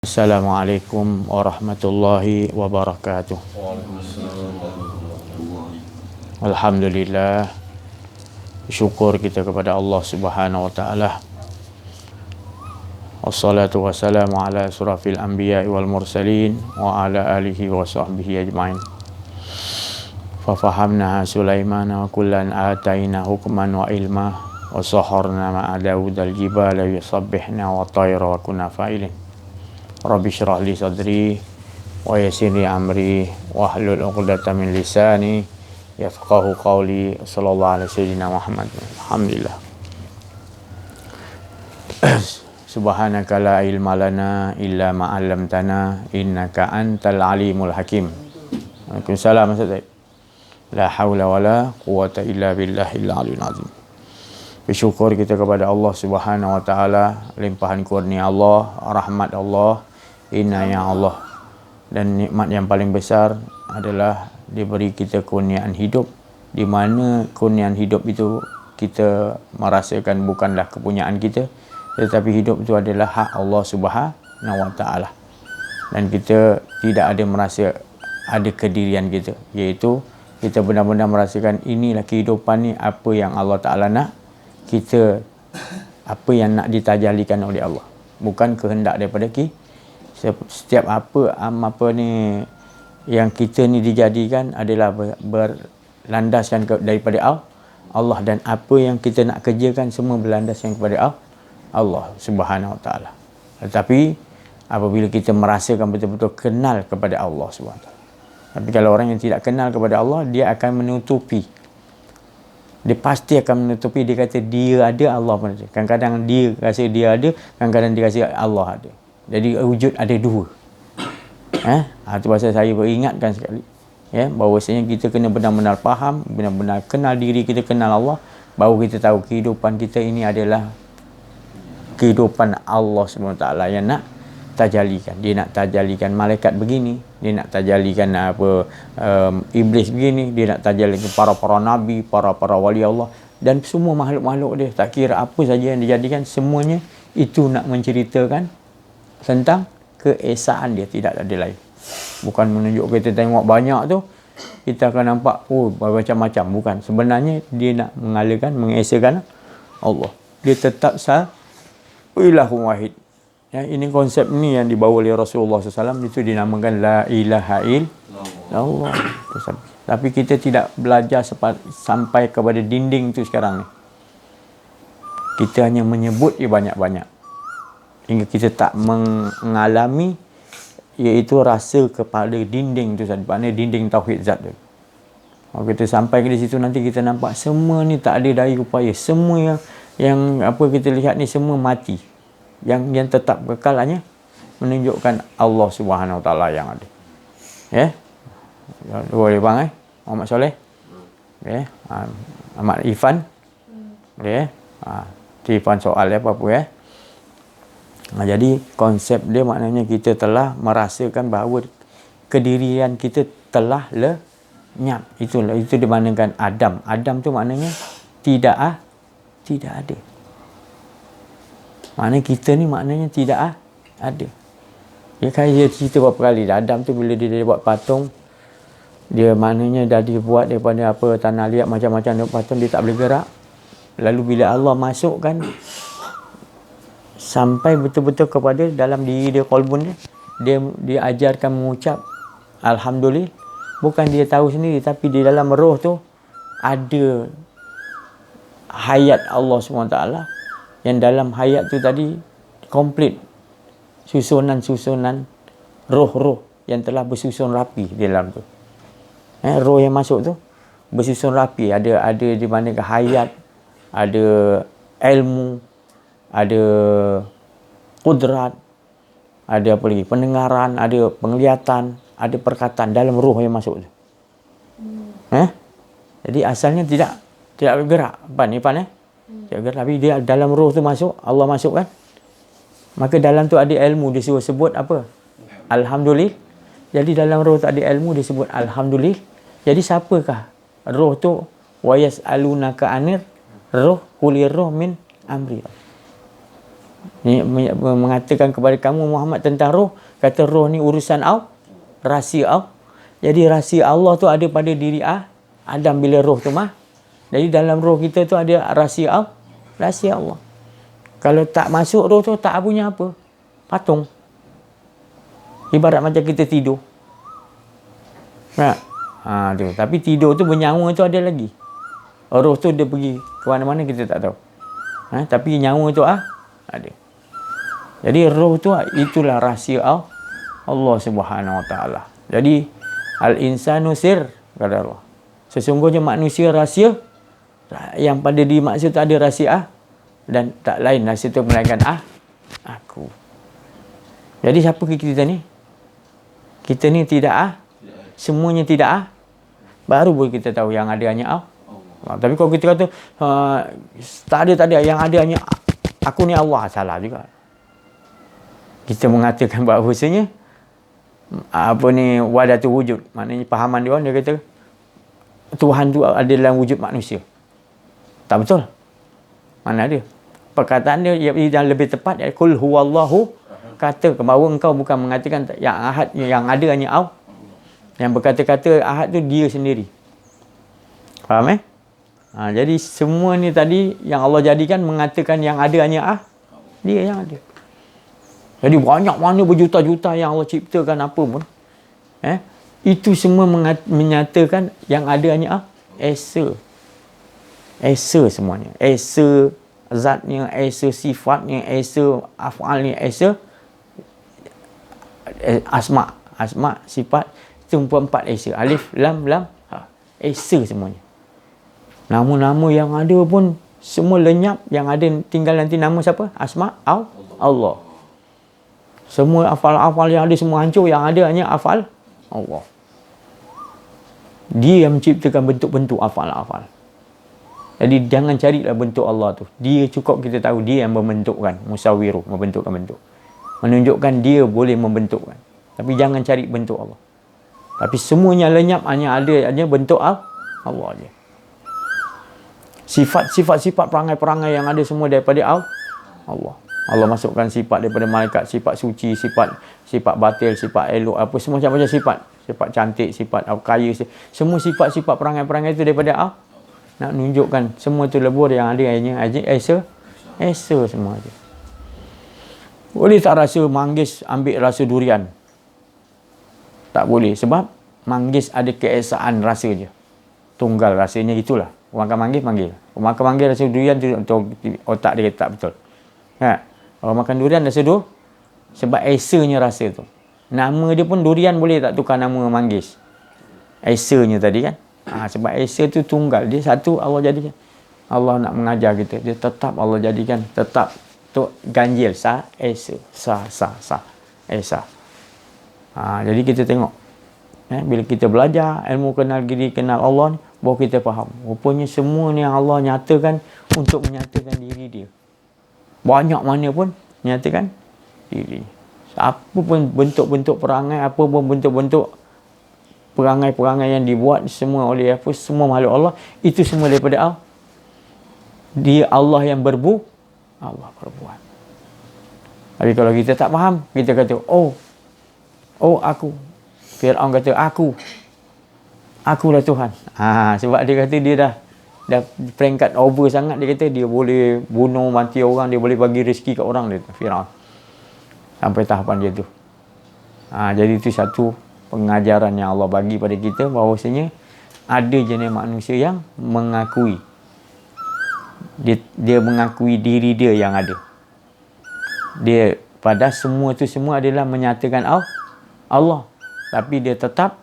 Assalamualaikum warahmatullahi wabarakatuh. Alhamdulillah, syukur kita kepada Allah Subhanahu wa taala. Wassalatu wassalamu ala asrafil anbiya'i wal mursalin wa ala alihi wa sahbihi ajma'in. Fa fahamna Sulaimana wa kullan ataina hukman wa ilma wa saharna ma'a Daud al-jibala yusabbihna wa tayra wa kunna fa'ilin. Rabbi syrah li sadri wa yassir li amri wahlul 'uqdatam min lisani yafqahu qawli. Sallallahu alaihi sayyidina Muhammad. Alhamdulillah. Subhanaka la ilma lana illa ma 'allamtana innaka antal alimul hakim. Waalaikumsalam Ustaz. La haula wala quwata illa billahil aliyyil azim. Bersyukur kita kepada Allah Subhanahu wa taala, limpahan kurnia Allah, rahmat Allah, inayah Allah, dan nikmat yang paling besar adalah diberi kita kurniaan hidup, di mana kurniaan hidup itu kita merasakan bukanlah kepunyaan kita, tetapi hidup itu adalah hak Allah Subhanahu wa taala, dan kita tidak ada merasa ada kedirian kita, iaitu kita benar-benar merasakan inilah kehidupan ni, apa yang Allah Ta'ala nak, kita apa yang nak ditajalikan oleh Allah, bukan kehendak daripada kita. Setiap apa ni yang kita ni dijadikan adalah berlandaskan daripada Allah, dan apa yang kita nak kerjakan semua berlandaskan kepada Allah Subhanahu Wa Taala. Tetapi apabila kita merasakan betul-betul kenal kepada Allah Subhanahu Wa Taala, tapi kalau orang yang tidak kenal kepada Allah, dia akan menutupi. Dia pasti akan menutupi. Dia kata dia ada, Allah pun ada. Kadang-kadang dia rasa dia ada, kadang-kadang dia rasa Allah ada. Jadi wujud ada dua. Itu pasal saya beringatkan sekali, bahawasanya kita kena benar-benar faham, benar-benar kenal diri kita, kenal Allah, baru kita tahu kehidupan kita ini adalah kehidupan Allah SWT yang nak tajalikan. Dia nak tajalikan malaikat begini, dia nak tajalikan iblis begini, dia nak tajalikan para nabi, para wali Allah, dan semua makhluk-makhluk dia. Tak kira apa saja yang dijadikan, semuanya itu nak menceritakan tentang keesaan dia, tidak ada lain. Bukan menunjuk kita tengok banyak tu kita akan nampak macam-macam, bukan. Sebenarnya dia nak mengesakan Allah. Dia tetap ilahun wahid. Ini konsep ni yang dibawa oleh Rasulullah SAW, itu dinamakan la ilaha illallah. Tapi kita tidak belajar sampai kepada dinding tu sekarang ni. Kita hanya menyebut banyak-banyak, hingga kita tak mengalami, iaitu rasa kepada dinding tu saja. Maknanya dinding tauhid zat tu. Kalau kita sampai ke situ, nanti kita nampak semua ni tak ada daya upaya. Semua yang apa kita lihat ni semua mati. Yang tetap kekal hanya menunjukkan Allah Subhanahu Wa Taala yang ada. Boleh bang Muhammad Soleh. Ahmad Ifan. Ifan soal apa-apa jadi konsep dia maknanya kita telah merasakan bahawa kedirian kita telah lenyap. Itu dimanakan Adam. Adam tu maknanya tidak ada. Maknanya kita ni maknanya tidak ada. Dia cerita berapa kali dah. Adam tu bila dia buat patung, dia maknanya dah dibuat daripada tanah liat macam-macam patung, dia tak boleh gerak. Lalu bila Allah masukkan sampai betul-betul kepada dalam diri dia, qalbun dia ajarkan mengucap alhamdulillah. Bukan dia tahu sendiri, tapi di dalam roh tu ada hayat Allah SWT, yang dalam hayat tu tadi komplit susunan roh-roh yang telah bersusun rapi di dalam tu. Roh yang masuk tu bersusun rapi, ada di mana ke hayat, ada ilmu, ada kudrat, ada apa lagi, pendengaran, ada penglihatan, ada perkataan dalam roh yang masuk tu. Jadi asalnya tidak bergerak. Tidak bergerak, tapi dia dalam roh tu masuk, Allah masuk kan. Maka dalam tu ada ilmu, dia suruh sebut apa? Alhamdulillah. Jadi dalam roh tu ada ilmu, dia sebut alhamdulillah. Jadi siapakah roh tu? Wa yas'alunaka anir roh, qulir roh min amri. mengatakan kepada kamu Muhammad tentang roh, kata roh ni urusan rahsia Allah. Jadi rahsia Allah tu ada pada diri Adam bila roh tu mah. Jadi dalam roh kita tu ada rahsia Allah. Kalau tak masuk roh tu tak punya apa? Patung. Ibarat macam kita tidur. Tu. Tapi tidur tu bernyawa tu ada lagi. Roh tu dia pergi ke mana-mana kita tak tahu. Tapi nyawa tu ada. Jadi roh tu itulah rahsia Allah Subhanahu Wa Taala. Jadi al-insanu sir, kata Allah. Sesungguhnya manusia rahsia, yang pada diri manusia tu ada rahsia dan tak lain rahsia tu melainkan aku. Jadi siapa kita ni? Kita ni tidak semuanya tidak baru boleh kita tahu yang ada hanya Allah. Tapi kalau kita kata tak ada yang ada hanya aku ni Allah, salah juga. Kita mengatakan bahawasanya wahdatul wujud, maknanya pahaman dia orang, dia kata Tuhan tu ada dalam wujud manusia. Tak betul. Mana ada? Perkataan dia yang lebih tepat, kul huwallahu, kata bahawa engkau bukan mengatakan yang ahad, yang ada hanya Allah. Yang berkata-kata ahad tu dia sendiri. Faham jadi semua ni tadi yang Allah jadikan mengatakan yang ada hanya dia yang ada. Jadi banyak mana berjuta-juta yang Allah ciptakan apa pun. Itu semua menyatakan yang ada hanya Esa. Esa semuanya. Esa zatnya, Esa sifatnya, Esa af'alnya, Esa asma, sifat. Itu empat Esa. Alif, lam, ha. Esa semuanya. Nama-nama yang ada pun semua lenyap. Yang ada tinggal nanti nama siapa? Asma Allah. Semua afal-afal yang ada semua hancur, yang ada hanya afal Allah. Dia yang menciptakan bentuk-bentuk afal-afal. Jadi jangan carilah bentuk Allah tu. Dia cukup kita tahu dia yang membentukkan, musawiru, membentukkan bentuk. Menunjukkan dia boleh membentukkan. Tapi jangan cari bentuk Allah. Tapi semuanya lenyap, hanya bentuk Allah aja. Sifat-sifat perangai-perangai yang ada semua daripada Allah. Allah masukkan sifat daripada malaikat, sifat suci, sifat batil, sifat elok, apa semua macam-macam sifat. Sifat cantik, sifat kaya, semua sifat-sifat perangai-perangai itu daripada Allah. Nak menunjukkan semua tu lebur yang ada hanya Esa semua aja. Boleh tak rasa manggis ambil rasa durian? Tak boleh, sebab manggis ada keesaan rasa je. Tunggal rasanya itulah. Makan manggis panggil. Makan manggis rasa durian tu otak dia tak betul. Kalau makan durian rasa sebab esanya rasa tu. Nama dia pun durian, boleh tak tukar nama manggis? Esanya tadi kan. Sebab esa tu tunggal. Dia satu Allah jadikan. Allah nak mengajar kita. Dia tetap Allah jadikan. Tetap tu ganjil. Esa. Esa. Jadi kita tengok. Bila kita belajar ilmu kenal diri, kenal Allah ni, baru kita faham. Rupanya semua ni yang Allah nyatakan untuk menyatakan diri dia. Banyak mana pun nyatakan diri. Apa pun bentuk-bentuk perangai, apa pun bentuk-bentuk perangai-perangai yang dibuat semua oleh semua makhluk Allah, itu semua daripada Allah. Dia Allah yang Allah berbuat. Tapi kalau kita tak faham, kita kata aku. Fir'aun kata akulah Tuhan. Sebab dia kata dia dah peringkat over sangat. Dia kata dia boleh bunuh mati orang, dia boleh bagi rezeki kat orang dia, Fir'aun. Sampai tahapan dia tu. Jadi itu satu pengajaran yang Allah bagi pada kita, bahawasanya ada jenis manusia yang mengakui. Dia mengakui diri dia yang ada. Dia pada semua itu semua adalah menyatakan Allah. Tapi dia tetap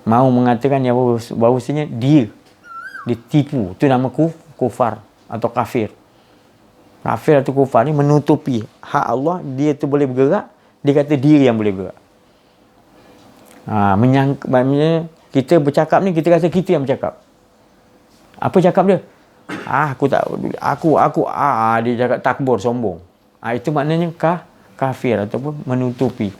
mau mengatakan yang bahawasanya dia ditipu. Itu nama kufar atau kafir. Kafir atau kufar ni menutupi hak Allah. Dia tu boleh bergerak, dia kata dia yang boleh bergerak. Maknanya kita bercakap ni, kita rasa kita yang bercakap. Apa cakap dia? Dia cakap takbur, sombong. Itu maknanya kafir ataupun menutupi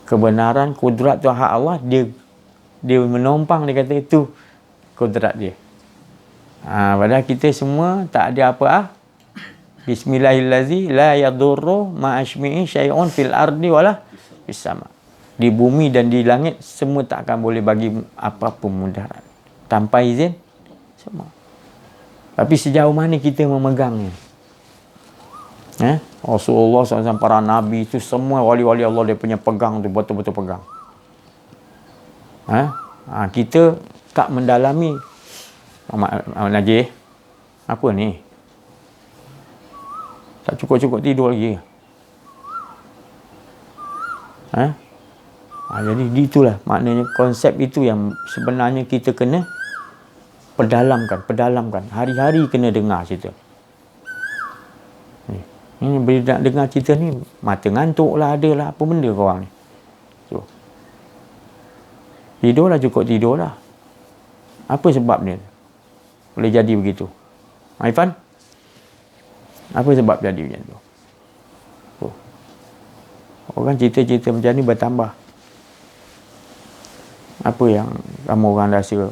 kebenaran, kudrat tu hak Allah. Dia menompang, dia kata itu kudrat dia. Padahal kita semua tak ada Bismillahillazi la yadurru ma'asmi'i syai'un fil ardi wala fis sama. Di bumi dan di langit semua tak akan boleh bagi apa-apa mudarat tanpa izin semua. Tapi sejauh mana kita memegangnya? Rasulullah SAW, para nabi itu semua wali-wali Allah dia punya pegang tu, betul-betul pegang. Kita tak mendalami. Muhammad Najib, apa ni? Tak cukup-cukup tidur lagi. Jadi itulah maknanya konsep itu yang sebenarnya kita kena pedalamkan. Hari-hari kena dengar cerita. Ini bila nak dengar cerita ni, mata ngantuk lah, adalah apa benda korang ni. So, tidurlah, cukup tidurlah. Apa sebabnya boleh jadi begitu? Irfan? Apa sebab jadi macam tu? Orang cerita-cerita macam ni bertambah. Apa yang kamu orang rasa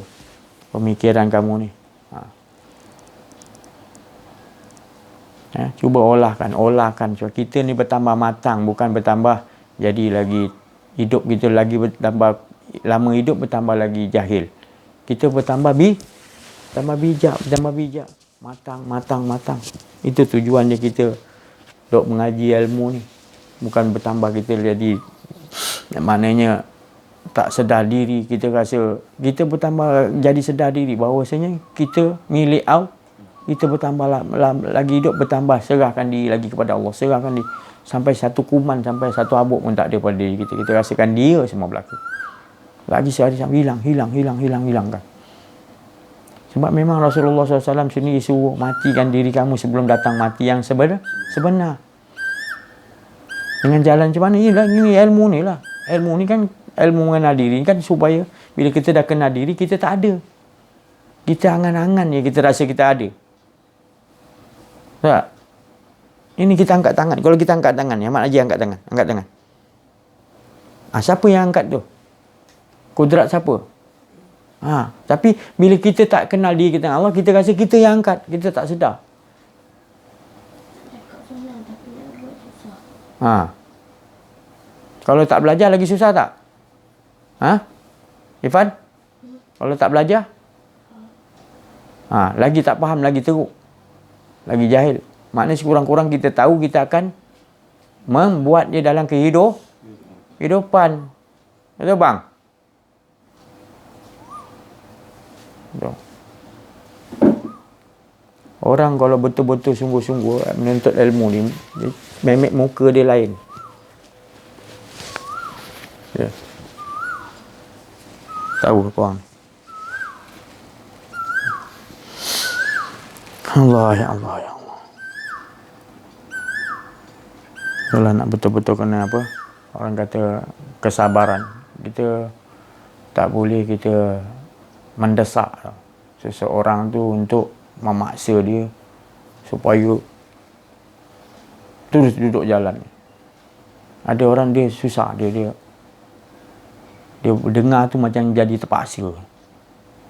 pemikiran kamu ni? Cuba olahkan. So, kita ni bertambah matang, bukan bertambah jadi lagi hidup kita lagi bertambah lama, hidup bertambah lagi jahil. Kita bertambah bijak, matang. Itu tujuannya kita dok mengaji ilmu ni. Bukan bertambah kita jadi, maknanya tak sedar diri. Kita rasa kita bertambah jadi sedar diri bahawasanya kita milik Allah. Kita bertambah lagi hidup, bertambah serahkan diri lagi kepada Allah, serahkan diri sampai satu kuman, sampai satu habuk pun tak ada pada diri kita. Kita rasakan dia semua berlaku. Lagi sehari sampai hilang kan. Sebab memang Rasulullah SAW sendiri suruh matikan diri kamu sebelum datang mati yang sebenar. Dengan jalan macam mana? Ini ilmu ni lah. Ilmu ni kan ilmu mengenal diri kan, supaya bila kita dah kenal diri, kita tak ada. Kita angan-angan je kita rasa kita ada. Tak? Ini kita angkat tangan. Kalau kita angkat tangan, yang Mak Haji angkat tangan. Siapa yang angkat tu? Kudrat siapa? Tapi bila kita tak kenal diri kita dengan Allah, kita rasa kita yang angkat. Kita tak sedar. Kalau tak belajar lagi susah tak? Irfan? Kalau tak belajar? Lagi tak faham, lagi teruk, lagi jahil. Maknanya sekurang-kurang kita tahu, kita akan membuat dia dalam kehidupan. Betul bang? Betul. Orang kalau betul-betul sungguh-sungguh menuntut ilmu ni, memek muka dia lain. Tahu korang. Allah. Itulah nak betul-betul kena apa? Orang kata kesabaran. Kita tak boleh kita mendesak seseorang tu untuk memaksa dia supaya terus duduk jalan. Ada orang dia susah, dia dengar tu macam jadi terpaksa.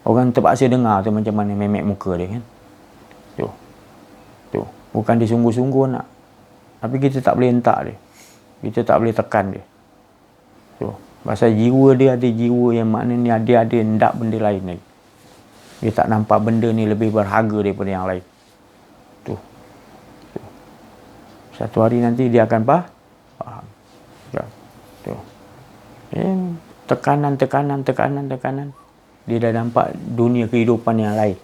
Orang terpaksa dengar tu macam mana memek muka dia kan. Tu. Bukan dia sungguh-sungguh nak. Tapi kita tak boleh hentak dia. Kita tak boleh tekan dia. Pasal jiwa dia ada jiwa yang maknanya dia ada hendak benda lain lagi. Dia tak nampak benda ni lebih berharga daripada yang lain. Tu. Satu hari nanti dia akan faham. Tu. Tekanan. Dia dah nampak dunia kehidupan yang lain.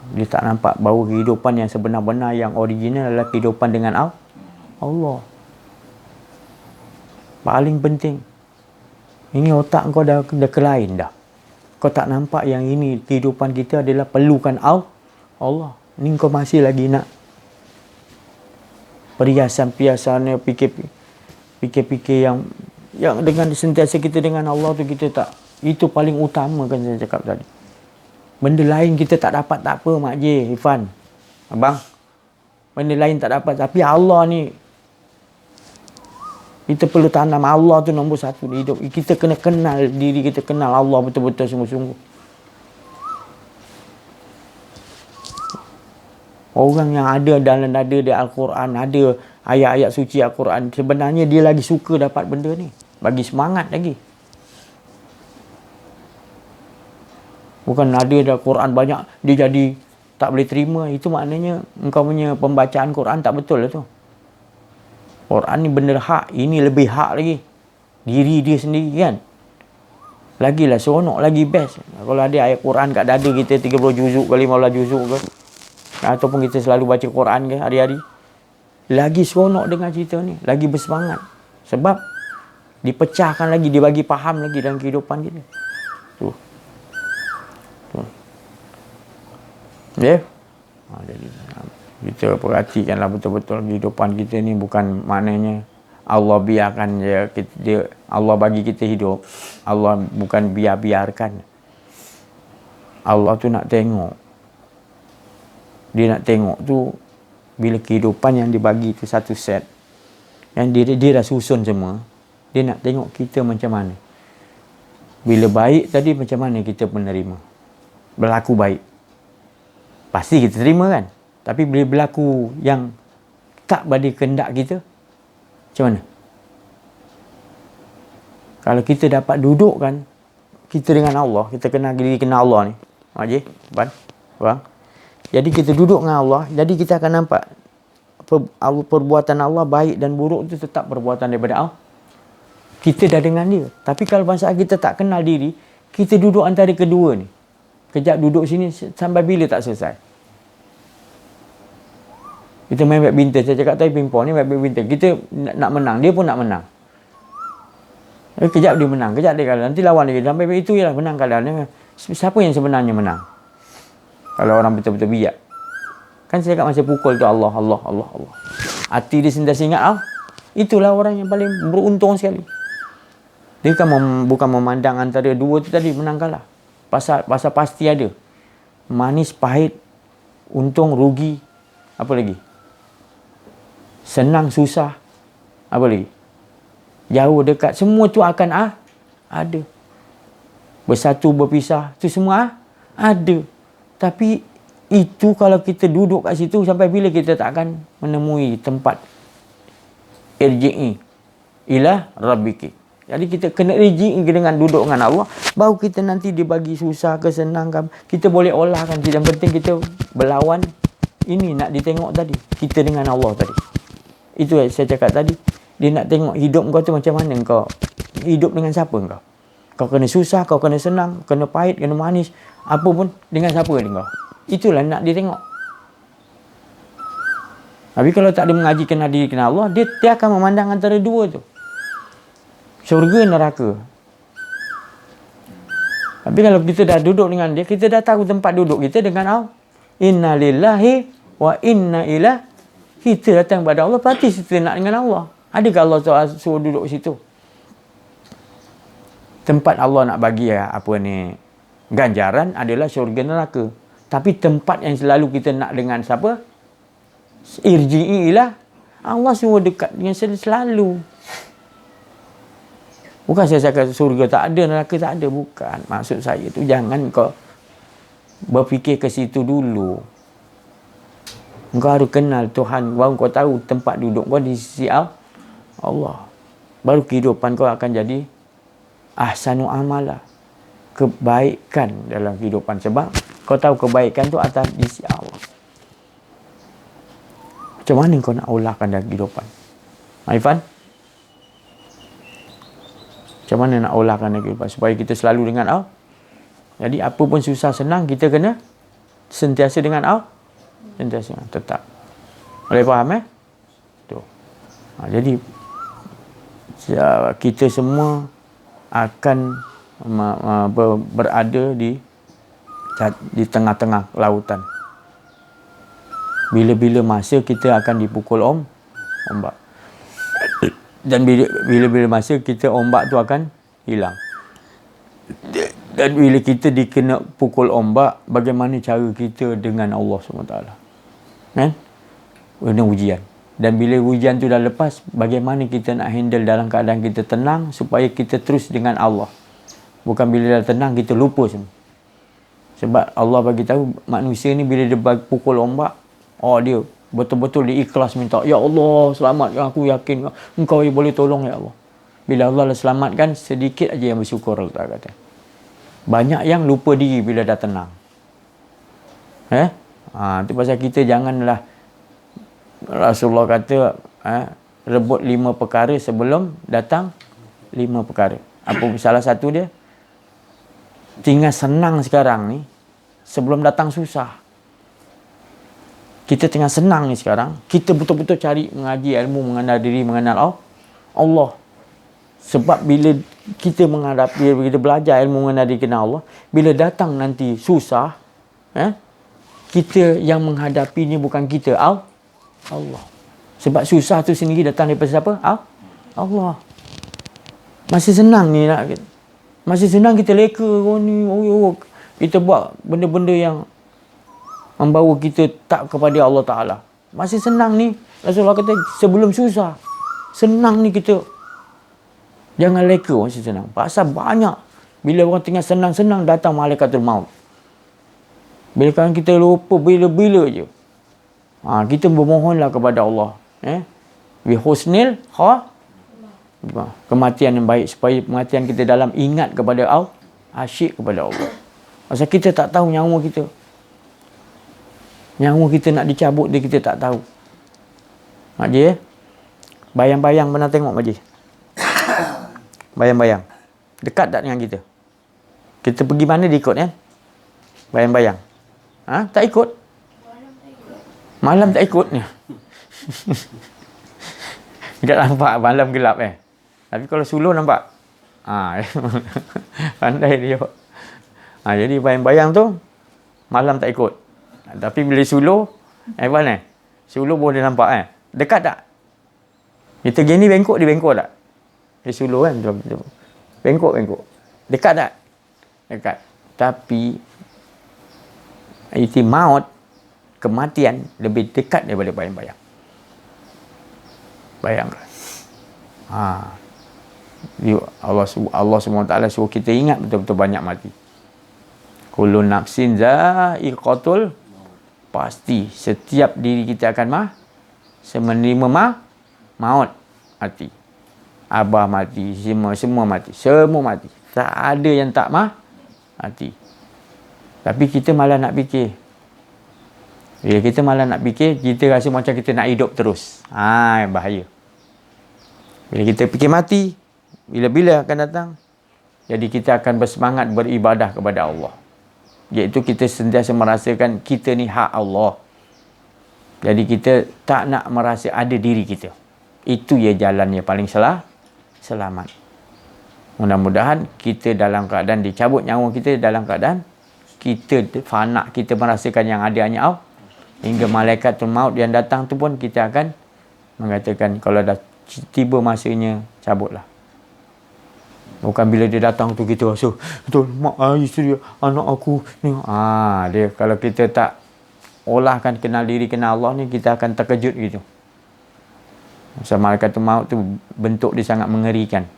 Dia tak nampak bahawa kehidupan yang sebenar-benar, yang original adalah kehidupan dengan Allah. Paling penting. Ini otak kau dah kelain dah. Kau tak nampak yang ini kehidupan kita adalah perlukan Allah. Ni kau masih lagi nak perhiasan-perhiasan, fikir-fikir yang dengan sentiasa kita dengan Allah tu kita tak. Itu paling utama kan saya cakap tadi. Benda lain kita tak dapat, tak apa Mak J, Irfan, abang. Benda lain tak dapat, tapi Allah ni kita perlu tanam. Allah tu nombor satu di hidup. Kita kena kenal diri kita, kenal Allah betul-betul sungguh-sungguh. Orang yang ada dalam dada dia Al-Quran, ada ayat-ayat suci Al-Quran, sebenarnya dia lagi suka dapat benda ni. Bagi semangat lagi. Bukan ada dah Quran banyak, dia jadi tak boleh terima. Itu maknanya engkau punya pembacaan Quran tak betul lah tu. Quran ni benda hak, ini lebih hak lagi. Diri dia sendiri kan. Lagilah seronok, lagi best. Kalau ada ayat Quran kat dada kita 30 juzuk ke 15 juzuk ke. Ataupun kita selalu baca Quran ke hari-hari. Lagi seronok dengan cerita ni. Lagi bersemangat. Sebab dipecahkan lagi, dibagi faham lagi dalam kehidupan kita. Tu. Ya? Jadi kita perhatikanlah betul-betul kehidupan kita ni bukan maknanya Allah biarkan dia Allah bagi kita hidup. Allah bukan biarkan. Allah tu nak tengok. Dia nak tengok tu bila kehidupan yang dibagi tu satu set. Yang dia dah susun semua. Dia nak tengok kita macam mana. Bila baik tadi macam mana kita menerima. Berlaku baik. Pasti kita terima kan. Tapi bila berlaku yang tak pada kehendak kita, macam mana? Kalau kita dapat duduk kan, kita dengan Allah, kita kenal diri kenal Allah ni. Haji, bang. Jadi kita duduk dengan Allah, jadi kita akan nampak perbuatan Allah baik dan buruk itu tetap perbuatan daripada Allah. Kita dah dengan dia. Tapi kalau masa kita tak kenal diri, kita duduk antara kedua ni. Kejap duduk sini sampai bila tak selesai. Kita main badminton. Saya cakap tadi pingpong ni main badminton. Kita nak menang. Dia pun nak menang. Kejap dia menang. Kejap dia kalah. Nanti lawan dia. Sampai itu ialah menang kalah. Siapa yang sebenarnya menang? Kalau orang betul-betul biak. Kan saya cakap masa pukul tu Allah. Hati dia sentiasa ingat itulah orang yang paling beruntung sekali. Dia kan bukan memandang antara dua tu tadi menang kalah. Pasal pasti ada. Manis, pahit, untung, rugi. Apa lagi? Senang, susah. Apa lagi? Jauh, dekat. Semua tu akan ada. Bersatu, berpisah. Tu semua ada. Tapi itu kalau kita duduk kat situ, sampai bila kita tak akan menemui tempat irji'i ila rabbiki. Jadi kita kena irji'i dengan duduk dengan Allah. Baru kita nanti dibagi susah ke senang ke. Kita boleh olahkan. Yang penting kita berlawan. Ini nak ditengok tadi. Kita dengan Allah tadi. Itu yang saya cakap tadi. Dia nak tengok hidup kau tu macam mana kau. Hidup dengan siapa kau. Kau kena susah, kau kena senang, kena pahit, kena manis. Apa pun dengan siapa kau. Itulah nak dia tengok. Tapi kalau tak ada mengaji kenal diri kenal Allah, dia akan memandang antara dua tu. Syurga, neraka. Tapi kalau kita dah duduk dengan dia, kita dah tahu tempat duduk kita dengan Allah. Inna lillahi wa inna ilaihi. Kita datang pada Allah, pasti kita nak dengan Allah. Adakah Allah suruh duduk situ? Tempat Allah nak bagi ganjaran adalah syurga neraka. Tapi tempat yang selalu kita nak dengan siapa? Irji'i ilah. Allah suruh dekat dengan selalu. Bukan saya cakap surga tak ada, neraka tak ada. Bukan. Maksud saya tu jangan kau berfikir ke situ dulu. Kau harus kenal Tuhan. Baru kau tahu tempat duduk kau di sisi Allah. Baru kehidupan kau akan jadi ahsanu amala. Kebaikan dalam kehidupan. Sebab kau tahu kebaikan tu atas di sisi Allah. Macam mana kau nak olahkan dalam kehidupan? Irfan? Macam mana nak olahkan dalam kehidupan? Supaya kita selalu dengan Allah. Jadi apa pun susah senang, kita kena sentiasa dengan Allah. Sentiasa tetap. Boleh faham tu. Jadi kita semua akan berada di tengah-tengah lautan. Bila-bila masa kita akan dipukul ombak. Dan bila-bila masa kita ombak tu akan hilang. Dan bila kita dikena pukul ombak, bagaimana cara kita dengan Allah SWT? Kan? Kena ujian. Dan bila ujian tu dah lepas, bagaimana kita nak handle dalam keadaan kita tenang supaya kita terus dengan Allah. Bukan bila dah tenang kita lupa semua. Sebab Allah bagi tahu manusia ni bila dia pukul ombak, Oh, dia betul-betul dia ikhlas minta, ya Allah selamatkan aku, yakin engkau yang boleh tolong ya Allah. Bila Allah selamatkan, sedikit aja yang bersyukur, Allah kata. Banyak yang lupa diri bila dah tenang. Itu pasal kita janganlah, Rasulullah kata, rebut 5 perkara sebelum datang 5 perkara. Apa salah satu dia? Tinggal senang sekarang ni sebelum datang susah. Kita tengah senang ni sekarang, kita betul-betul cari mengaji ilmu, mengenal diri, mengenal Allah. Sebab bila kita menghadapi, bila kita belajar ilmu mengenal diri, kenal Allah, bila datang nanti susah, kita yang menghadapi ni bukan kita, Allah. Sebab susah tu sendiri datang daripada siapa? Allah. Masih senang ni nak, masih senang kita leka ni, kita buat benda-benda yang membawa kita tak kepada Allah Ta'ala. Masih senang ni, Rasulullah kata sebelum susah, senang ni kita jangan leka masih senang. Pasal banyak bila orang tengah senang-senang datang malaikatul maut. Bila kan kita lupa bila-bila je, kita bermohonlah kepada Allah, bi husnil kematian yang baik, supaya kematian kita dalam ingat kepada Allah, asyik kepada Allah. Pasal kita tak tahu nyawa kita. Nyawa kita nak dicabut dia, kita tak tahu. Mak Ji, bayang-bayang pernah tengok Mak Ji? Bayang-bayang. Dekat tak dengan kita? Kita pergi mana dia ikut kan? Bayang-bayang. Tak ikut? Malam tak ikut ni. Tak nampak malam gelap Tapi kalau suluh nampak. Pandai dia. Jadi bayang-bayang tu malam tak ikut. Tapi bila suluh, suluh boleh nampak Dekat tak? Kita gini bengkok, dia bengkok tak? Dia suluh kan? Bengkok. Dekat tak? Dekat. Tapi itu maut, kematian lebih dekat daripada bayang-bayang. Bayangkan. Allah SWT suruh kita ingat betul-betul banyak mati. Kullu nafsin za'iqatul, pasti setiap diri kita akan menerima maut, mati. Abah mati, semua mati. Semua mati. Tak ada yang tak mati. Tapi kita malah nak fikir. Bila kita malah nak fikir, kita rasa macam kita nak hidup terus. Bahaya. Bila kita fikir mati, bila-bila akan datang, jadi kita akan bersemangat beribadah kepada Allah. Iaitu kita sentiasa merasakan kita ni hak Allah. Jadi kita tak nak merasa ada diri kita. Itu ya jalan yang paling selamat. Mudah-mudahan kita dalam keadaan dicabut nyawa kita, dalam keadaan kita fana, kita merasakan yang ada hanya Allah. Hingga malaikatul maut yang datang tu pun kita akan mengatakan, kalau dah tiba masanya, cabutlah. Bukan bila dia datang tu kita rasa, betul, mak, isteri, anak aku ni. Dia kalau kita tak olahkan kenal diri, kenal Allah ni, kita akan terkejut gitu. Sebab malaikatul maut tu bentuk dia sangat mengerikan.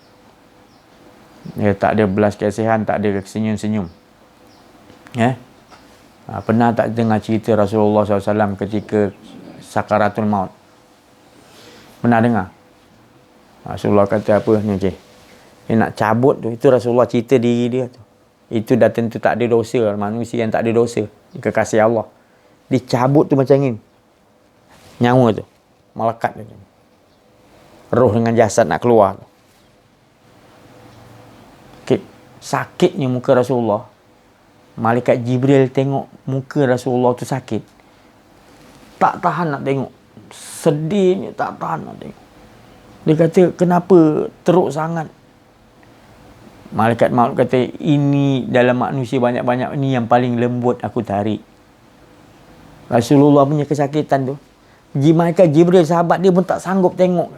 Dia tak ada belas kasihan, tak ada senyum-senyum. Pernah tak dengar cerita Rasulullah SAW ketika sakaratul maut? Pernah dengar? Rasulullah kata apa ni, dia nak cabut tu, itu Rasulullah cerita diri dia tu. Itu dah tentu tak ada dosa, manusia yang tak ada dosa, kekasih Allah. Dicabut tu macam ni. Nyawa tu melekat tu. Roh dengan jasad nak keluar. Sakitnya muka Rasulullah. Malaikat Jibril tengok muka Rasulullah tu sakit, tak tahan nak tengok. Sedihnya tak tahan nak tengok. Dia kata, kenapa teruk sangat? Malaikat maut kata, ini dalam manusia banyak-banyak ni yang paling lembut aku tarik. Rasulullah punya kesakitan tu, malaikat Jibril sahabat dia pun tak sanggup tengok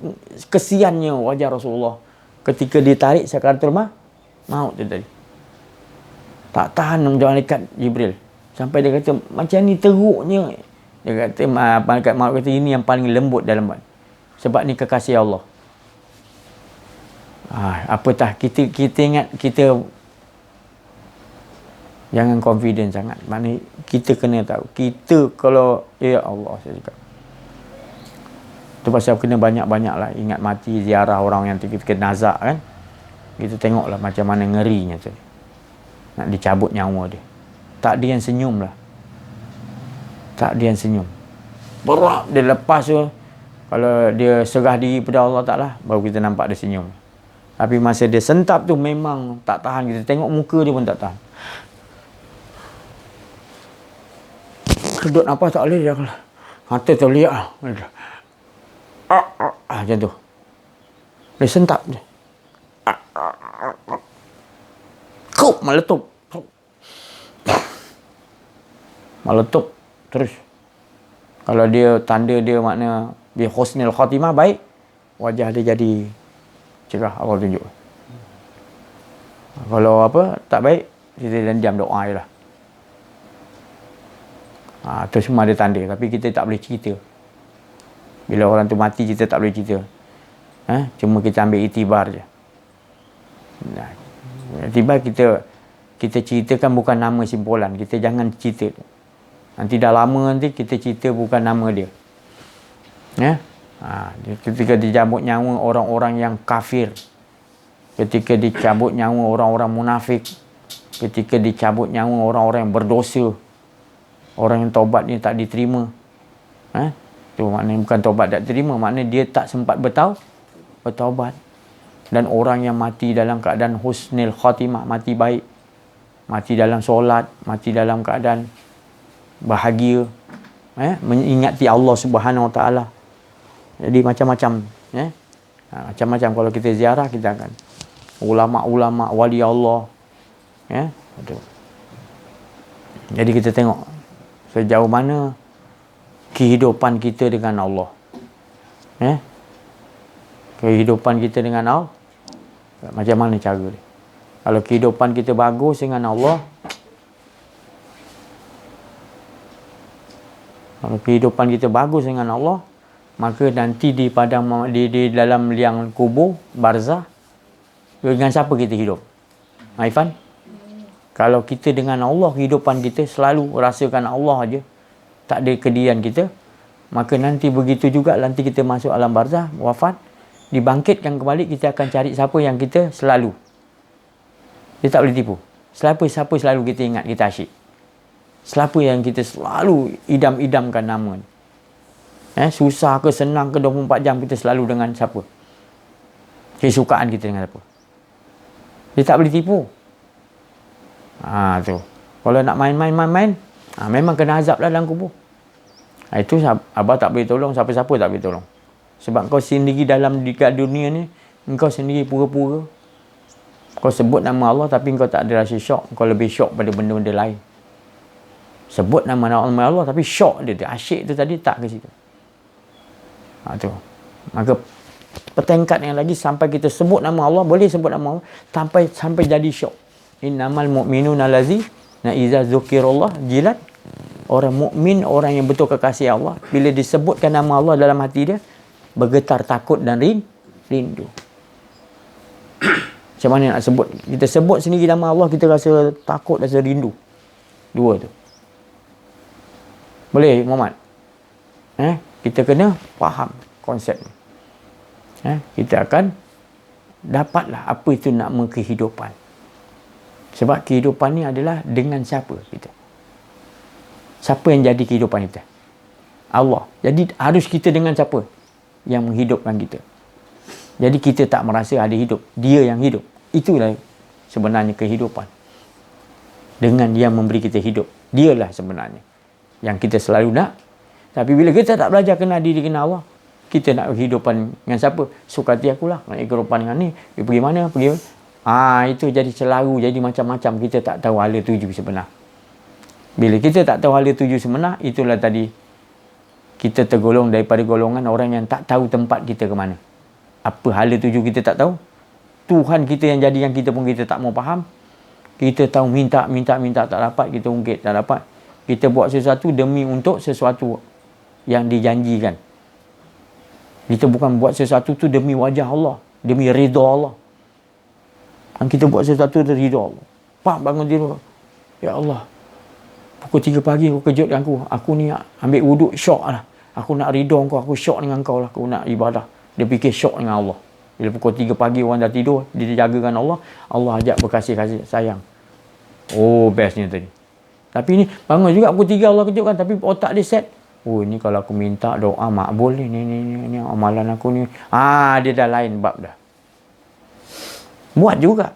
kesiannya wajah Rasulullah ketika ditarik sakaratul maut tu tadi. Tak tahan malaikat Jibril. Sampai dia kata, macam ni teruknya. Dia kata, malaikat maut kata, ini yang paling lembut dalam badan. Sebab ni kekasih Allah. Apatah kita ingat kita Jangan confident sangat. Maknanya kita kena tahu. Kita kalau, ya Allah, saya cakap. Itu pasal kena banyak-banyak lah ingat mati, ziarah orang yang kita kena nazak kan. Kita tengoklah macam mana ngerinya tu. Nak dicabut nyawa dia. Tak ada yang senyum lah. Tak ada yang senyum. Berat dia lepas tu. Kalau dia serah diri pada Allah Ta'ala, baru kita nampak dia senyum. Tapi masa dia sentap tu memang tak tahan. Kita tengok muka dia pun tak tahan. Kedut nafas tak boleh dia. Mata tak boleh lah. Macam tu. Dia sentap je. Kau meletup. Meletup terus. Kalau dia tanda dia makna bi husnil khatimah baik, wajah dia jadi cerah, Allah tunjuk. Kalau apa tak baik, kita diam doa je lah. Itu semua ada tanda. Tapi kita tak boleh cerita. Bila orang tu mati, kita tak boleh cerita. Cuma kita ambil itibar je. Itibar kita ceritakan bukan nama simpulan. Kita jangan cerita. Nanti dah lama nanti kita cerita bukan nama dia. Ketika dicabut nyawa orang-orang yang kafir. Ketika dicabut nyawa orang-orang munafik. Ketika dicabut nyawa orang-orang yang berdosa. Orang yang taubat ni tak diterima. Tu maknanya bukan taubat tak diterima, maknanya dia tak sempat bertaubat. Dan orang yang mati dalam keadaan husnil khatimah, mati baik, mati dalam solat, mati dalam keadaan bahagia, mengingati Allah Subhanahu Wa Taala. Jadi macam-macam, macam-macam kalau kita ziarah, kita akan ulama-ulama, wali Allah, Jadi kita tengok sejauh mana kehidupan kita dengan Allah. Kehidupan kita dengan Allah, macam mana cara dia. Kalau kehidupan kita bagus dengan Allah, kalau kehidupan kita bagus dengan Allah, maka nanti di padang di dalam liang kubur barzah, dengan siapa kita hidup? Haifan? Kalau kita dengan Allah, kehidupan kita selalu rasakan Allah aja, tak ada kedian kita, maka nanti begitu juga nanti kita masuk alam barzah, wafat, dibangkitkan kembali, kita akan cari siapa yang kita selalu. Dia tak boleh tipu. Siapa selalu kita ingat, kita asyik. Siapa yang kita selalu idam-idamkan nama. Susah ke senang ke 24 jam kita selalu dengan siapa. Kesukaan kita dengan siapa. Dia tak boleh tipu. Tu. Kalau nak main, memang kena azab lah dalam kubur. Itu abah tak boleh tolong, siapa-siapa tak boleh tolong. Sebab kau sendiri dalam dekat dunia ni, engkau sendiri pura-pura. Kau sebut nama Allah tapi kau tak ada rasa syok. Kau lebih syok pada benda-benda lain. Sebut nama Allah tapi syok dia. Asyik tu tadi tak ke situ. Tu. Maka petingkat yang lagi sampai kita sebut nama Allah, boleh sebut nama Allah sampai jadi syok. Innamal mu'minuna allazina iza dzukirallah jilat. Orang mukmin, orang yang betul kekasih Allah, bila disebutkan nama Allah dalam hati dia, bergetar takut dan rindu. Macam mana nak sebut? Kita sebut sendiri nama Allah, kita rasa takut, rasa rindu. Dua tu. Boleh Muhammad? Kita kena faham konsep ni. Kita akan dapatlah apa itu nama kehidupan. Sebab kehidupan ni adalah dengan siapa kita. Siapa yang jadi kehidupan kita? Allah. Jadi harus kita dengan siapa yang menghidupkan kita. Jadi kita tak merasa ada hidup. Dia yang hidup. Itulah sebenarnya kehidupan. Dengan dia memberi kita hidup. Dialah sebenarnya yang kita selalu nak. Tapi bila kita tak belajar kenal diri, kenal Allah, kita nak kehidupan dengan siapa? Suka hati akulah. Nak kehidupan dengan ni. Dia pergi mana? Itu jadi selalu, jadi macam-macam. Kita tak tahu hala tuju sebenar. Bila kita tak tahu hala tuju sebenar, itulah tadi kita tergolong daripada golongan orang yang tak tahu tempat kita ke mana. Apa hala tuju kita tak tahu. Tuhan kita yang jadi yang kita pun kita tak mau faham. Kita tahu minta tak dapat, kita ungkit tak dapat. Kita buat sesuatu demi untuk sesuatu yang dijanjikan. Kita bukan buat sesuatu tu demi wajah Allah, demi redha Allah. Kita buat sesuatu dari ridha Allah. Pak bangun tidur. Ya Allah, pukul 3 pagi kau kejutkan aku. Aku ni ambil wuduk syok lah. Aku nak ridha kau, aku syok dengan kau lah. Aku nak ibadah. Dia fikir syok dengan Allah. Bila pukul 3 pagi orang dah tidur, dia dijagakan Allah. Allah ajak berkasih-kasih sayang. Oh, bestnya tadi. Tapi ni bangun juga pukul 3 Allah kejutkan. Tapi otak dia set. Oh, ni kalau aku minta doa makbul ni. Ni amalan aku ni. Dia dah lain bab dah. Buat juga.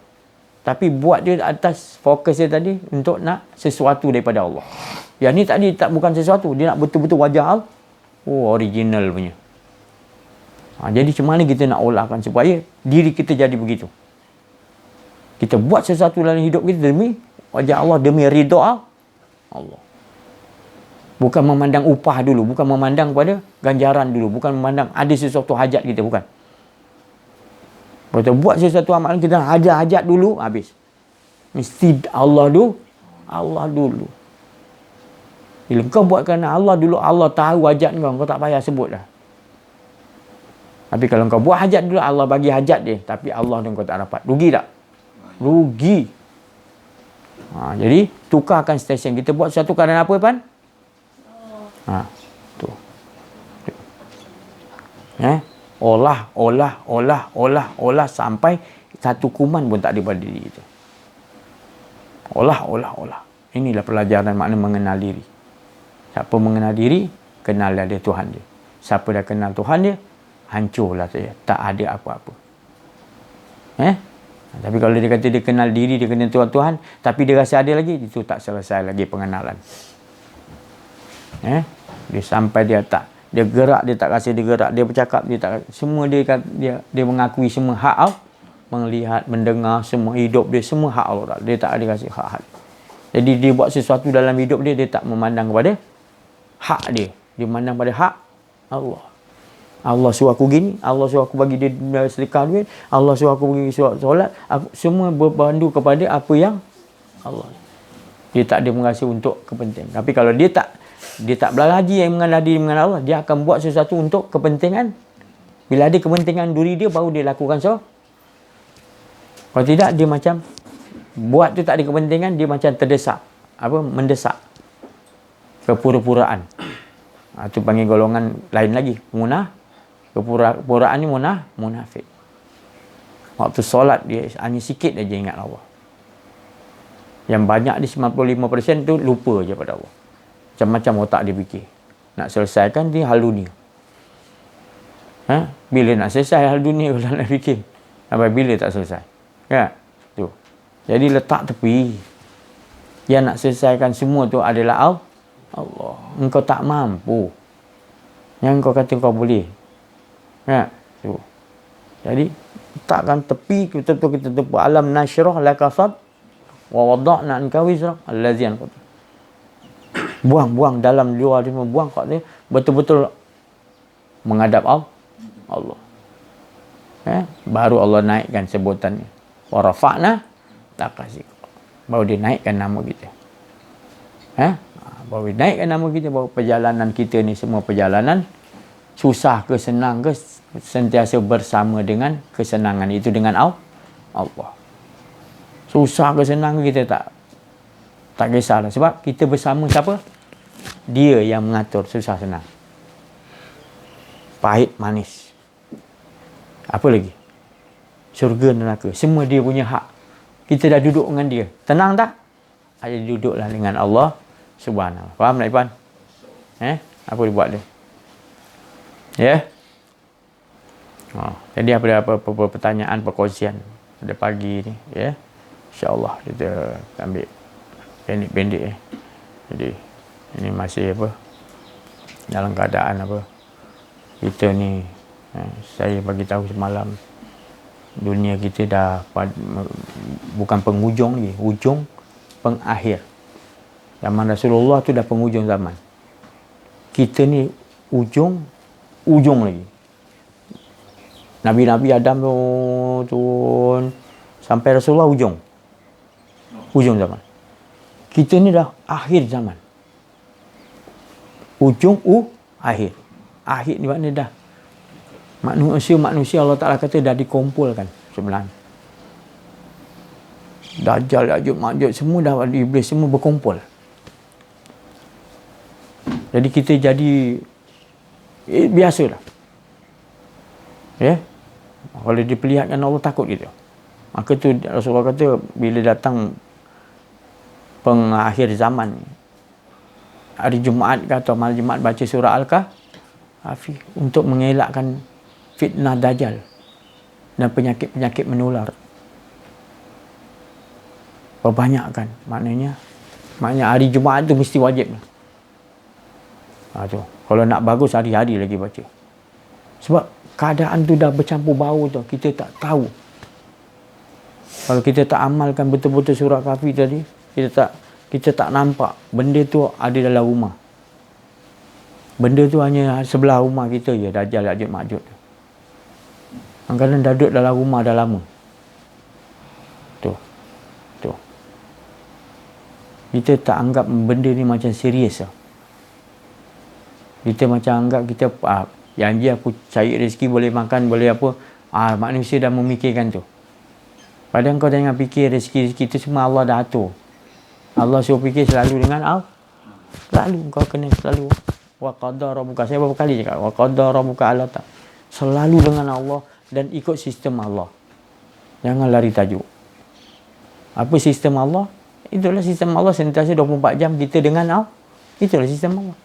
Tapi buat dia atas fokus dia tadi untuk nak sesuatu daripada Allah. Yang ni tadi tak bukan sesuatu. Dia nak betul-betul wajah Allah. Oh, original punya. Jadi macam mana kita nak olahkan supaya diri kita jadi begitu. Kita buat sesuatu dalam hidup kita demi wajah Allah, demi ridha Allah. Bukan memandang upah dulu, bukan memandang pada ganjaran dulu, bukan memandang ada sesuatu hajat kita, bukan. Kalau kita buat sesuatu amalan kita ada hajat dulu, habis. Mesti Allah dulu. Bila kau buat kerana Allah dulu, Allah tahu hajat kau tak payah sebut dah. Tapi kalau kau buat hajat dulu, Allah bagi hajat dia, tapi Allah dan kau tak dapat. Rugi tak? Rugi. Jadi tukarkan stesen. Kita buat sesuatu kerana apa, Pan? Tu. Olah sampai satu kuman pun tak ada pada diri kita. Olah. Inilah pelajaran makna mengenal diri. Siapa mengenal diri, kenal dia Tuhan dia. Siapa dah kenal Tuhan dia, hancurlah saya. Tak ada apa-apa. Tapi kalau dia kata dia kenal diri, dia kenal Tuhan, tapi dia rasa ada lagi, itu tak selesai lagi pengenalan. Dia sampai dia tak, dia gerak, dia tak rasa dia gerak, dia bercakap, dia tak, semua dia mengakui semua hak Allah, melihat, mendengar, semua hidup dia, semua hak Allah. Dia tak ada rasa hak. Jadi dia buat sesuatu dalam hidup dia, dia tak memandang kepada hak dia. Dia memandang pada hak Allah. Allah suruh aku gini, Allah suruh aku bagi dia sedekah duit, Allah suruh aku pergi solat, semua berpandu kepada apa yang Allah. Dia tak ada merasa untuk kepentingan. Tapi kalau dia tak belajar yang mengenal diri, mengenal Allah, dia akan buat sesuatu untuk kepentingan. Bila ada kepentingan diri dia, baru dia lakukan so. Kalau tidak, dia macam buat tu tak ada kepentingan, dia macam terdesak. Mendesak. Kepura-puraan. Itu panggil golongan lain lagi. Kepura-puraan ni munafik. Waktu solat dia hanya sikit aja ingat Allah. Yang banyak di 95% tu lupa je pada Allah. Macam-macam otak dia fikir. Nak selesaikan dia hal dunia. Bila nak selesai hal dunia kalau nak fikir? Sampai bila tak selesai? Tu. Jadi letak tepi. Yang nak selesaikan semua tu adalah Allah. Engkau tak mampu. Yang kau kata kau boleh. Tu. Jadi letakkan tepi, betul-betul kita tepi. Alam nasyrah laka sad wa wada'na anka wizrak allazi anqad. Buang dalam luar dia, buang kat dia, betul-betul menghadap Allah. Baru Allah naikkan sebutannya. Wa rafa'na laka zikra. Baru dia naikkan nama kita. Baru dia naikkan nama kita, baru perjalanan kita ni semua perjalanan susah ke senang ke, sentiasa bersama dengan kesenangan itu dengan Allah. Susah ke senang ke, kita tak kisahlah. Sebab kita bersama siapa? Dia yang mengatur susah senang. Pahit manis. Apa lagi? Syurga neraka. Semua dia punya hak. Kita dah duduk dengan dia. Tenang tak? Ayo duduklah dengan Allah Subhanahu. Faham tak, Ipan? Apa dia buat dia? Jadi apa pertanyaan, perkongsian pada pagi ni, InsyaAllah kita ambil pendek. Jadi ini masih dalam keadaan kita ni, saya bagi tahu semalam, dunia kita dah bukan penghujung lagi, hujung pengakhir. Zaman Rasulullah tu dah penghujung zaman. Kita ni ujung lagi. Nabi-Nabi Adam tu turun sampai Rasulullah hujung zaman. Kita ni dah akhir zaman. Ujung akhir. Akhir ni maknanya dah manusia Allah Ta'ala kata dah dikumpulkan sebenarnya. Dajjal, Ya'juj, Ma'juj, semua dah iblis semua berkumpul. Jadi kita jadi biasalah. Ya. Kalau diperlihatkan Allah takut kita. Maka tu Rasulullah kata bila datang pengakhir zaman, hari Jumaat atau malam Jumaat baca surah Al-Kahfi untuk mengelakkan fitnah Dajjal dan penyakit-penyakit menular. Perbanyakkan. Maknanya hari Jumaat tu mesti wajib. Tu. Kalau nak bagus hari-hari lagi baca. Sebab keadaan tu dah bercampur bau tu. Kita tak tahu. Kalau kita tak amalkan betul-betul surah Kahfi tadi, kita tak nampak benda tu ada dalam rumah. Benda tu hanya sebelah rumah kita je, Dajjal, Ya'juj, Ma'juj. Kadang-kadang dah duduk dalam rumah dah lama. Tu. Kita tak anggap benda ni macam serius lah. Kita macam anggap kita janji aku cari rezeki boleh makan, boleh apa. Manusia dah memikirkan tu. Padahal kau jangan fikir rezeki itu semua Allah dah atur. Allah suruh fikir selalu dengan selalu kau kena selalu wa qadara rabbuka. Saya berapa kali cakap wa qadara rabbuka alla ta. Selalu dengan Allah dan ikut sistem Allah. Jangan lari tajuk. Apa sistem Allah? Itulah sistem Allah, sentiasa 24 jam kita dengan Allah. Itulah sistem Allah.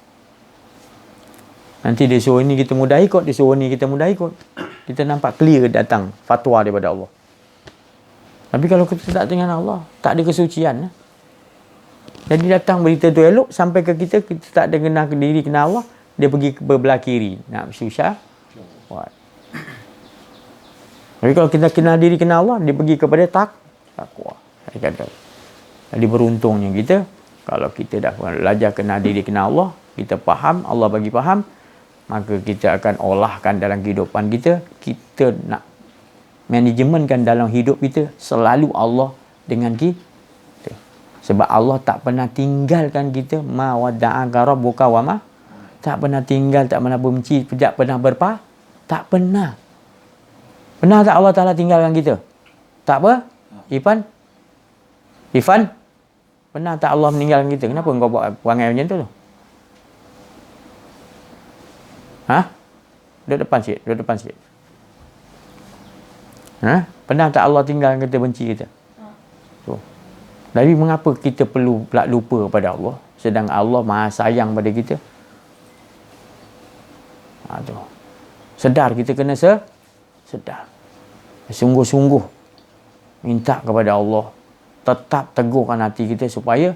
Nanti dia suruh ni kita mudah ikut, dia suruh ni kita mudah ikut. Kita nampak clear datang fatwa daripada Allah. Tapi kalau kita tak dengan Allah, tak ada kesucian. Jadi datang berita tu elok, sampai ke kita tak ada kenal diri, kenal Allah, dia pergi berbelah kiri. Nak susah. Tapi kalau kita kenal diri, kenal Allah, dia pergi kepada takwa. Jadi beruntungnya kita, kalau kita dah belajar kenal diri, kenal Allah, kita faham, Allah bagi faham, maka kita akan olahkan dalam kehidupan kita. Kita nak manajemenkan dalam hidup kita selalu Allah dengan kita. Sebab Allah tak pernah tinggalkan kita. Ma wadda'aka rabbuka wa ma. Tak pernah tinggal, tak pernah benci, tak pernah tak pernah. Pernah tak Allah Ta'ala tinggalkan kita? Tak apa? Ifan? Pernah tak Allah meninggalkan kita? Kenapa kau buat perangai macam tu? Duduk depan sikit. Pernah tak Allah tinggalkan kita, benci kita? Jadi mengapa kita perlu lupa pada Allah sedang Allah Maha sayang pada kita? Sedar, kita kena sedar. Sungguh-sungguh minta kepada Allah, tetap teguhkan hati kita supaya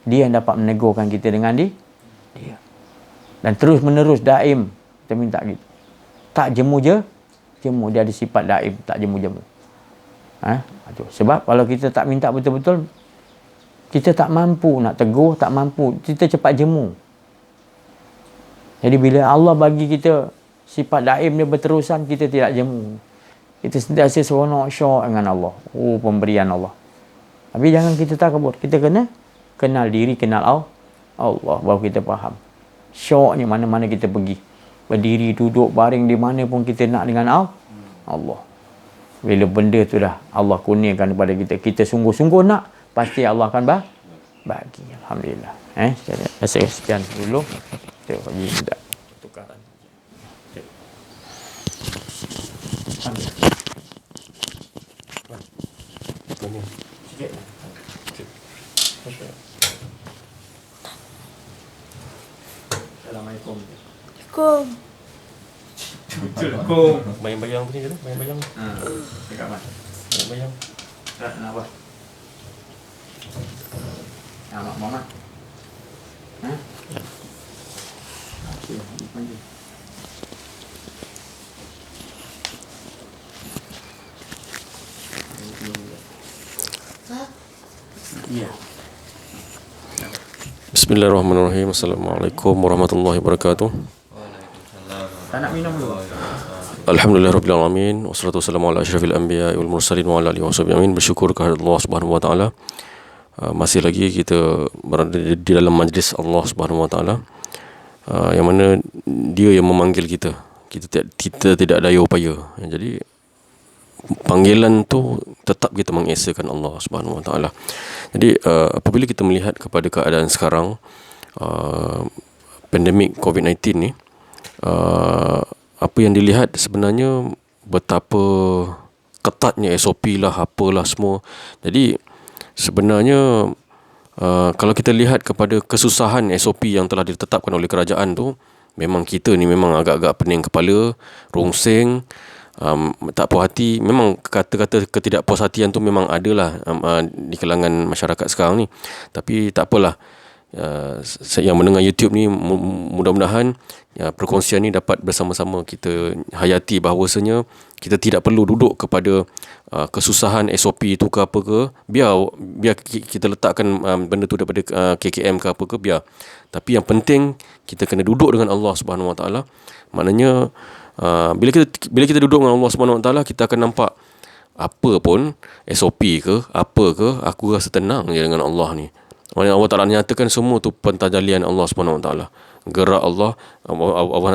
Dia yang dapat menegurkan kita dengan Dia. Dan terus menerus daim kita minta gitu. Tak jemu. Dia ada sifat daim, tak jemu. Sebab kalau kita tak minta betul-betul, kita tak mampu nak teguh, tak mampu, kita cepat jemu. Jadi bila Allah bagi kita sifat daim dia berterusan, kita tidak jemu. Kita sentiasa seronok syok dengan Allah. Pemberian Allah. Tapi jangan kita takabur. Kita kena kenal diri, kenal Allah. Baru kita faham. Syoknya mana-mana kita pergi. Berdiri, duduk, baring di mana pun kita nak dengan Allah. Bila benda tu dah Allah kurniakan kepada kita, kita sungguh-sungguh nak, pasti Allah akan bagi. Alhamdulillah. Saya sekian dulu. Kita bagi minta tukaran. Assalamualaikum. Assalamualaikum. Bayang-bayang tu ni kata, bayang-bayang. Dekat mana? Bayang-bayang. Kenapa? Mak Mama. Ya. Bismillahirrahmanirrahim. Assalamualaikum warahmatullahi wabarakatuh. Tak nak minum dulu. Alhamdulillahirabbil alamin wassalatu wassalamu ala asyrafil anbiya'i wal mursalin wa ala alihi washabbihi amin. Bersyukur kepada Allah Subhanahu wa taala. Masih lagi kita berada di dalam majlis Allah Subhanahu wa taala, yang mana Dia yang memanggil kita. Kita tidak daya upaya. Jadi panggilan tu tetap kita mengesakan Allah Subhanahu Wa Taala. Jadi apabila kita melihat kepada keadaan sekarang, pandemik COVID-19 ni, apa yang dilihat sebenarnya betapa ketatnya SOP lah, apalah semua. Jadi sebenarnya kalau kita lihat kepada kesusahan SOP yang telah ditetapkan oleh kerajaan tu, memang kita ni memang agak-agak pening kepala, rongseng, tak puas hati. Memang kata-kata ketidakpuashatian tu memang adalah di kalangan masyarakat sekarang ni. Tapi tak apalah, yang mendengar YouTube ni, mudah-mudahan perkongsian ni dapat bersama-sama kita hayati bahawasanya kita tidak perlu duduk kepada kesusahan SOP tu ke apa ke. Biar kita letakkan benda tu daripada KKM ke apa ke, biar. Tapi yang penting kita kena duduk dengan Allah Subhanahu Wa Taala. Maknanya bila kita duduk dengan Allah Subhanahu Wa Taala, kita akan nampak apa pun SOP ke apa ke, aku rasa tenang je dengan Allah ni. Maksudnya Allah Ta'ala nyatakan semua tu pentajalian Allah Subhanahu Wa Taala. Gerak Allah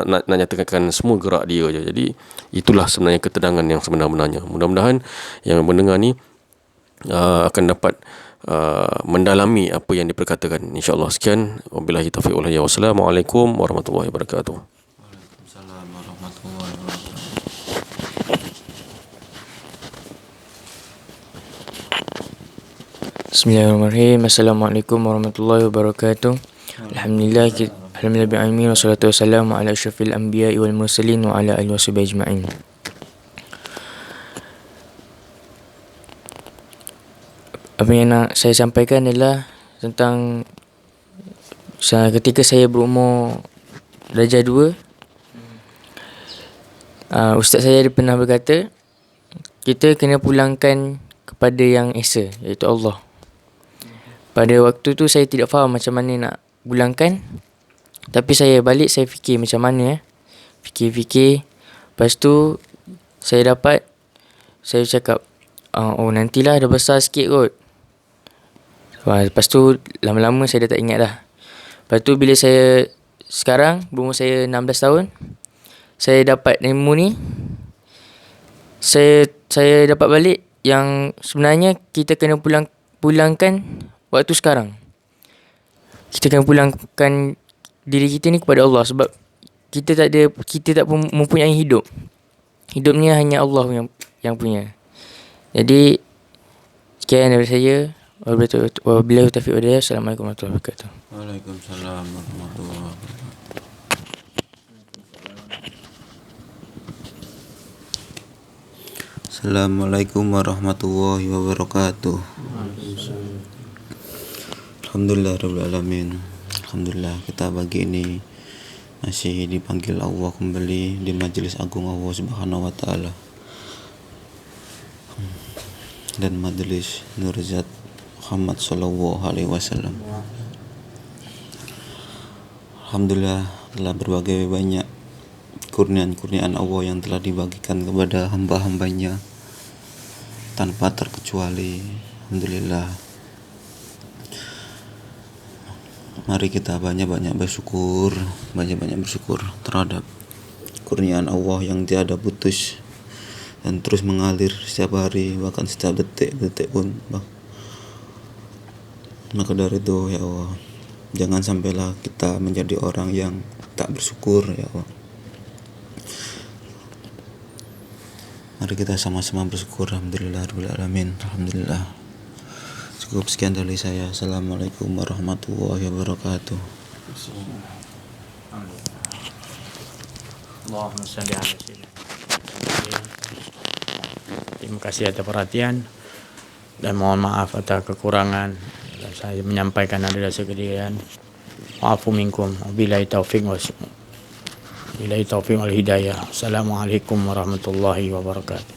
nak nyatakan semua gerak dia je. Jadi itulah sebenarnya ketenangan yang sebenar-benarnya. Mudah-mudahan yang mendengar ni akan dapat mendalami apa yang diperkatakan, insya-Allah. Sekian, wabillahi taufiq wal hidayah. Wassalamualaikum warahmatullahi wabarakatuh. Waalaikumsalam warahmatullahi wabarakatuh. Bismillahirrahmanirrahim. Assalamualaikum warahmatullahi wabarakatuh. Alhamdulillah rabbil alamin, wassalatu wassalamu ala asyrafil anbiya'i wal mursalin wa ala alihi washabihi ajma'in. Apa yang nak saya sampaikan adalah tentang ketika saya berumur darjah 2, ustaz saya pernah berkata, kita kena pulangkan kepada yang esa, iaitu Allah. Pada waktu tu saya tidak faham macam mana nak pulangkan. Tapi saya balik, saya fikir macam mana fikir-fikir. Lepas tu saya cakap, oh nantilah dah besar sikit kot. Lepas tu lama-lama saya dah tak ingat dah. Lepas tu bila saya sekarang berumur saya 16 tahun, saya dapat ilmu ni, saya dapat balik yang sebenarnya kita kena pulangkan waktu sekarang. Kita kena pulangkan diri kita ni kepada Allah, sebab kita tak mempunyai hidup. Hidup ni hanya Allah yang punya. Jadi sekian dari saya. Wabillahi taufiq wal hidayah. Assalamualaikum warahmatullahi wabarakatuh. Waalaikumsalam warahmatullahi wabarakatuh. Assalamualaikum warahmatullahi wabarakatuh. Alhamdulillah rabbil alamin. Alhamdulillah kita pagi ini masih dipanggil Allah kembali di Majlis Agung Allah Subhanahu Wa Taala dan Majlis Nurzat Muhammad sallallahu alaihi wasallam. Alhamdulillah, telah berbagai banyak kurniaan Allah yang telah dibagikan kepada hamba-hambanya tanpa terkecuali. Alhamdulillah. Mari kita banyak-banyak bersyukur terhadap kurniaan Allah yang tiada putus dan terus mengalir setiap hari, bahkan setiap detik pun. Maka dari itu, ya Allah, jangan sampailah kita menjadi orang yang tak bersyukur, ya Allah. Mari kita sama-sama bersyukur. Alhamdulillah rabbil alamin. Alhamdulillah. Cukup sekian dari saya. Assalamualaikum warahmatullahi wabarakatuh. Allahumma salli ala sayyidina. Terima kasih atas perhatian dan mohon maaf atas kekurangan. Saya menyampaikan adalah sekalian. Wa'afu minkum. Wabillahi taufiq wal hidayah. Assalamualaikum warahmatullahi wabarakatuh.